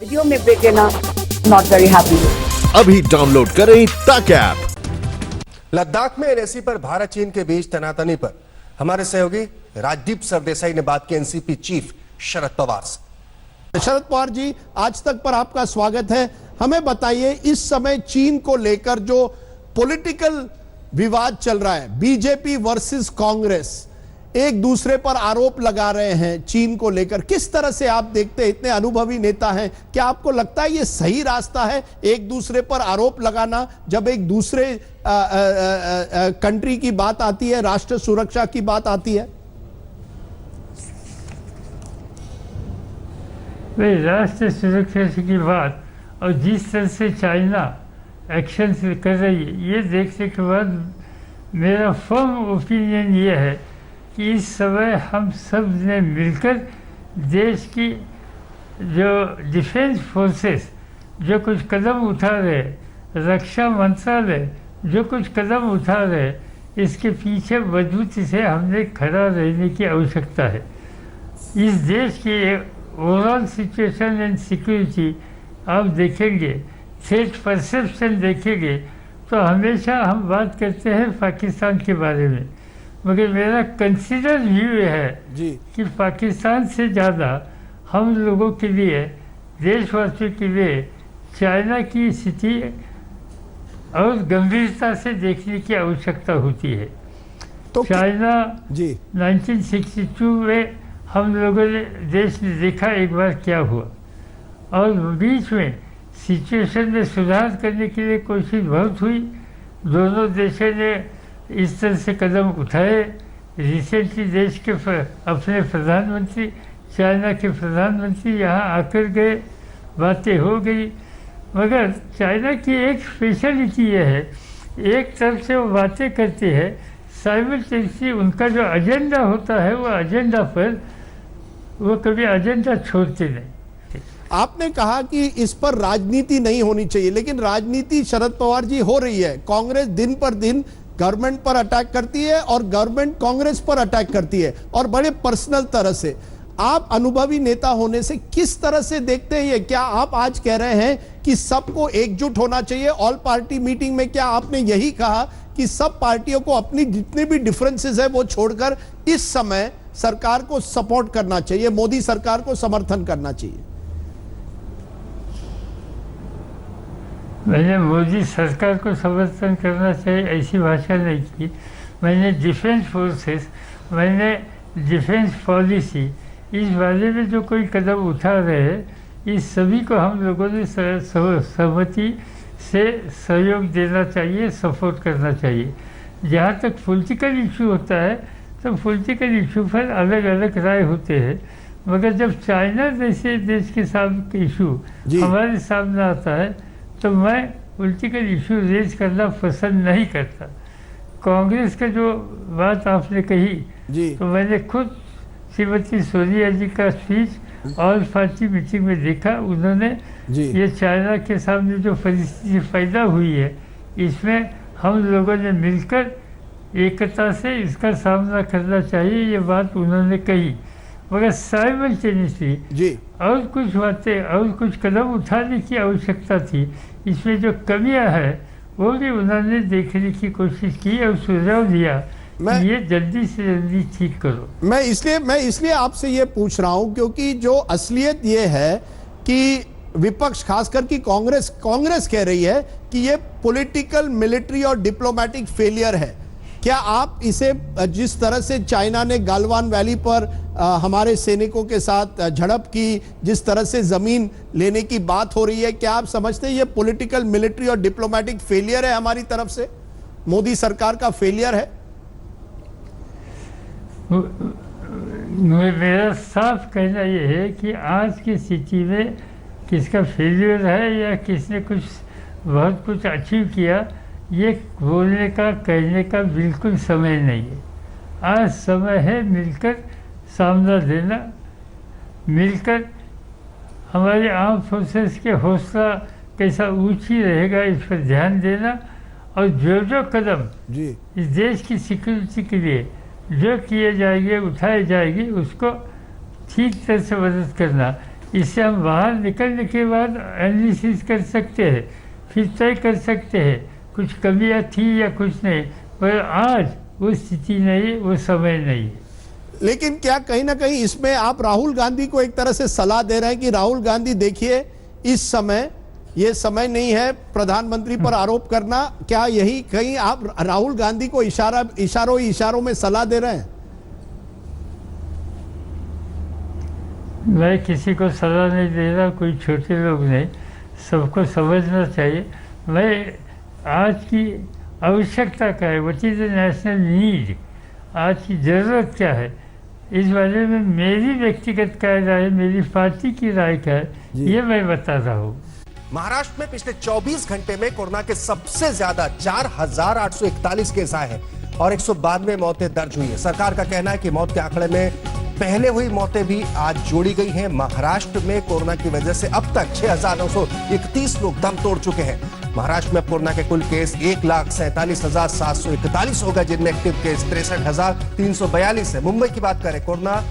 Video में break लेना not very happy. अभी डाउनलोड करें तक ऐप। लद्दाख में एनएसी पर भारत चीन के बीच तनातनी पर हमारे सहयोगी राजदीप सरदेसाई ने बात की एनसीपी चीफ शरद पवार से। शरद पवार जी, आज तक पर आपका स्वागत है। हमें बताइए, इस समय चीन को लेकर जो पॉलिटिकल विवाद चल रहा है, बीजेपी वर्सेस कांग्रेस एक दूसरे पर आरोप लगा रहे हैं चीन को लेकर, किस तरह से आप देखते हैं? इतने अनुभवी नेता हैं, क्या आपको लगता है ये सही रास्ता है एक दूसरे पर आरोप लगाना, जब एक दूसरे कंट्री की बात आती है, राष्ट्र सुरक्षा की बात आती है? वे राष्ट्र सुरक्षा की बात और जिस तरह से चाइना एक्शन कर रही है, ये देखने के बाद मेरा फर्म ओपिनियन ये है कि इस समय हम सब ने मिलकर देश की जो डिफेंस फोर्सेस जो कुछ कदम उठा रहे, रक्षा मंत्रालय जो कुछ कदम उठा रहे, इसके पीछे मजबूती से हमने खड़ा रहने की आवश्यकता है। इस देश की ओवरऑल सिचुएशन एंड सिक्योरिटी आप देखेंगे, थ्रेट परसेप्शन देखेंगे, तो हमेशा हम बात करते हैं पाकिस्तान के बारे में, मगर मेरा कंसिडर व्यू है जी कि पाकिस्तान से ज़्यादा हम लोगों के लिए, देशवासियों के लिए चाइना की स्थिति और गंभीरता से देखने की आवश्यकता होती है। तो चाइना जी 1962 में हम लोगों ने देश ने देखा एक बार क्या हुआ, और बीच में सिचुएशन में सुधार करने के लिए कोशिश बहुत हुई। दोनों देशों ने इस तरह से कदम उठाए। रिसेंटली देश के अपने प्रधानमंत्री, चाइना के प्रधानमंत्री यहाँ आकर गए, बातें हो गई, मगर चाइना की एक स्पेशलिटी ये है, एक तरफ से वो बातें करते हैं, साइमल्टेनियसली उनका जो एजेंडा होता है वो एजेंडा पर वो कभी एजेंडा छोड़ते नहीं। आपने कहा कि इस पर राजनीति नहीं होनी चाहिए, लेकिन राजनीति शरद पवार जी हो रही है। कांग्रेस दिन पर दिन गवर्नमेंट पर अटैक करती है और गवर्नमेंट कांग्रेस पर अटैक करती है, और बड़े पर्सनल तरह से। आप अनुभवी नेता होने से किस तरह से देखते हैं ये? क्या आप आज कह रहे हैं कि सबको एकजुट होना चाहिए? ऑल पार्टी मीटिंग में क्या आपने यही कहा कि सब पार्टियों को अपनी जितने भी डिफरेंसेस है वो छोड़कर इस समय सरकार को सपोर्ट करना चाहिए, मोदी सरकार को समर्थन करना चाहिए? मैंने मोदी सरकार को समर्थन करना चाहिए ऐसी भाषा नहीं की। मैंने डिफेंस फोर्सेस, मैंने डिफेंस पॉलिसी, इस बारे में जो कोई कदम उठा रहे हैं, इस सभी को हम लोगों ने सहमति से सहयोग देना चाहिए, सपोर्ट करना चाहिए। जहाँ तक पॉलिटिकल इशू होता है तो पॉलिटिकल इशू पर अलग अलग राय होते हैं, मगर जब चाइना जैसे देश के सामने इशू हमारे सामने आता है तो मैं पॉलिटिकल इशू रेज करना पसंद नहीं करता। कांग्रेस का जो बात आपने कही जी तो मैंने खुद श्रीमती सोनिया जी का स्पीच ऑल पार्टी मीटिंग में देखा। उन्होंने ये चाइना के सामने जो परिस्थिति पैदा हुई है, इसमें हम लोगों ने मिलकर एकता से इसका सामना करना चाहिए, ये बात उन्होंने कही। मगर साइमल्टेनियसली जी और कुछ बातें और कुछ कदम उठाने की आवश्यकता थी। इसमें जो कमियां हैं वो भी उन्होंने देखने की कोशिश की और सुझाव दिया कि ये जल्दी से जल्दी ठीक करो। मैं इसलिए आपसे ये पूछ रहा हूं क्योंकि जो असलियत ये है कि विपक्ष, खासकर की कांग्रेस कह रही है कि ये पॉलिटिकल, मिलिट्री और डिप्लोमेटिक फेलियर है। क्या आप इसे, जिस तरह से चाइना ने गालवान वैली पर हमारे सैनिकों के साथ झड़प की, जिस तरह से जमीन लेने की बात हो रही है, क्या आप समझते हैं ये पॉलिटिकल, मिलिट्री और डिप्लोमेटिक फेलियर है हमारी तरफ से? मोदी सरकार का फेलियर है? मेरा साफ कहना यह है कि आज की स्थिति में किसका फेलियर है या किसने कुछ बहुत कुछ अचीव किया, ये बोलने का, कहने का बिल्कुल समय नहीं है। आज समय है मिलकर सामना देना, मिलकर हमारे आर्म फोर्सेस के हौसला कैसा ऊंची रहेगा इस पर ध्यान देना, और जो कदम इस देश की सिक्योरिटी के लिए जो किए जाएंगे, उठाए जाएंगे, उसको ठीक तरह से मदद करना। इससे हम बाहर निकलने के बाद एनालिसिस कर सकते हैं, फिर तय कर सकते हैं कुछ कमियां थी या कुछ नहीं, पर आज वो स्थिति नहीं, वो समय नहीं। लेकिन क्या कहीं ना कहीं इसमें आप राहुल गांधी को एक तरह से सलाह दे रहे हैं कि राहुल गांधी देखिए, इस समय ये समय नहीं है प्रधानमंत्री पर आरोप करना? क्या यही कहीं आप राहुल गांधी को इशारों में सलाह दे रहे हैं? मैं किसी को सलाह नहीं दे रहा, कोई छोटे लोग नहीं, सबको समझना चाहिए। मैं आज की आवश्यकता क्या है, what is the national need, आज की ज़रूरत क्या है, इस बारे में मेरी व्यक्तिगत क्या राय, मेरी पार्टी की राय क्या है, ये मैं बता रहा हूँ। महाराष्ट्र में पिछले 24 घंटे में कोरोना के सबसे ज्यादा 4,841 केस आए हैं और 192 मौतें दर्ज हुई है। सरकार का कहना है कि मौत के आंकड़े में पहले हुई मौतें भी आज जोड़ी गई हैं। महाराष्ट्र में कोरोना की वजह से अब तक 6,931 लोग दम तोड़ चुके हैं। महाराष्ट्र में कोरोना के कुल केस 1,47,741 हो गए, जिनमें एक्टिव केस 63,342 है। मुंबई की बात करें, कोरोना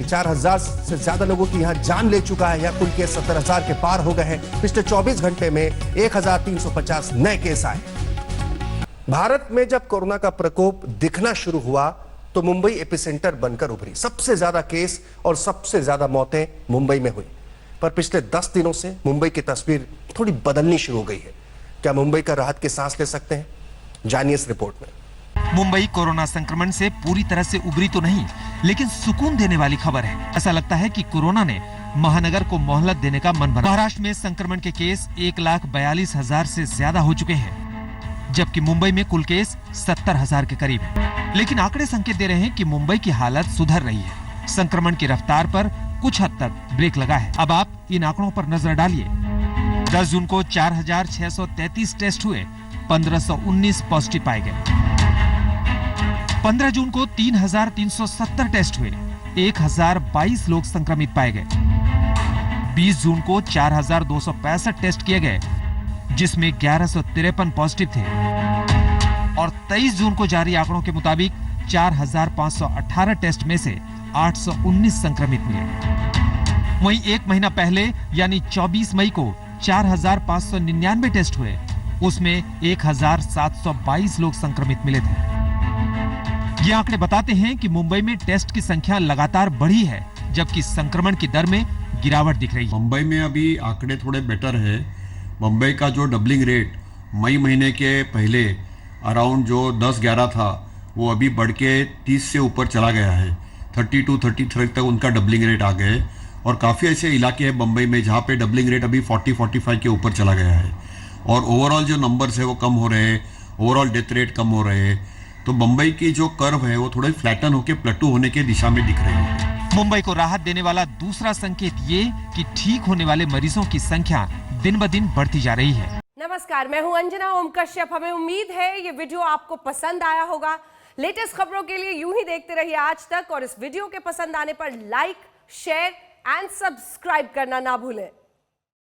4,000 से ज्यादा लोगों की यहां जान ले चुका है। यहां कुल केस 70,000 के पार हो गए हैं। पिछले 24 घंटे में 1,350 नए केस आए। भारत में जब कोरोना का प्रकोप दिखना शुरू हुआ तो मुंबई एपिसेंटर बनकर उभरी। सबसे ज्यादा केस और सबसे ज्यादा मौतें मुंबई में हुई। पर पिछले 10 दिनों से मुंबई की तस्वीर थोड़ी बदलनी शुरू हो गई है। क्या मुंबई का राहत की सांस ले सकते हैं? जानिए इस रिपोर्ट में। मुंबई कोरोना संक्रमण से पूरी तरह से उबरी तो नहीं, लेकिन सुकून देने वाली खबर है। ऐसा लगता है कि कोरोना ने महानगर को मोहलत देने का मन बना। महाराष्ट्र में संक्रमण के केस 1,42,000 से ज्यादा हो चुके हैं, जबकि मुंबई में कुल केस 70,000 के करीब है। लेकिन आंकड़े संकेत दे रहे हैं कि मुंबई की हालत सुधर रही है। संक्रमण की रफ्तार पर कुछ हद तक ब्रेक लगा है। अब आप इन आंकड़ों पर नजर डालिए। 10 जून को 4,633 टेस्ट हुए, 1,519 पॉजिटिव पाए गए। 15 जून को 3,370 टेस्ट हुए, 1,022 लोग संक्रमित पाए गए। 20 जून को 4,265 टेस्ट किए गए, जिसमें 1,153 पॉजिटिव थे। और 23 जून को जारी आंकड़ों के मुताबिक 4,518 टेस्ट में से 819 संक्रमित मिले। वहीं एक महीना पहले यानी 24 मई को 4,599 टेस्ट हुए, उसमें 1,722 लोग संक्रमित मिले थे। ये आंकड़े बताते हैं कि मुंबई में टेस्ट की संख्या लगातार बढ़ी है, जबकि संक्रमण की दर में गिरावट दिख रही है। मुंबई में अभी आंकड़े थोड़े बेटर है। मुंबई का जो डबलिंग रेट मई महीने के पहले अराउंड जो 10-11 था, वो अभी बढ़ के 30 से ऊपर चला गया है। 32-33 तक उनका डबलिंग रेट आ गए। और काफ़ी ऐसे इलाके हैं मुंबई में जहाँ पे डबलिंग रेट अभी 40-45 के ऊपर चला गया है। और ओवरऑल जो नंबर्स है वो कम हो रहे हैं, ओवरऑल डेथ रेट कम हो रहे हैं। तो मुंबई की जो कर्व है वो थोड़े फ्लैटन होकर प्लेटू होने की दिशा में दिख रही है। मुंबई को राहत देने वाला दूसरा संकेत ये कि ठीक होने वाले मरीजों की संख्या दिन ब दिन बढ़ती जा रही है। नमस्कार, मैं हूं अंजना ओम कश्यप। हमें उम्मीद है ये वीडियो आपको पसंद आया होगा। लेटेस्ट खबरों के लिए यूं ही देखते रहिए आज तक, और इस वीडियो के पसंद आने पर लाइक, शेयर एंड सब्सक्राइब करना ना भूलें।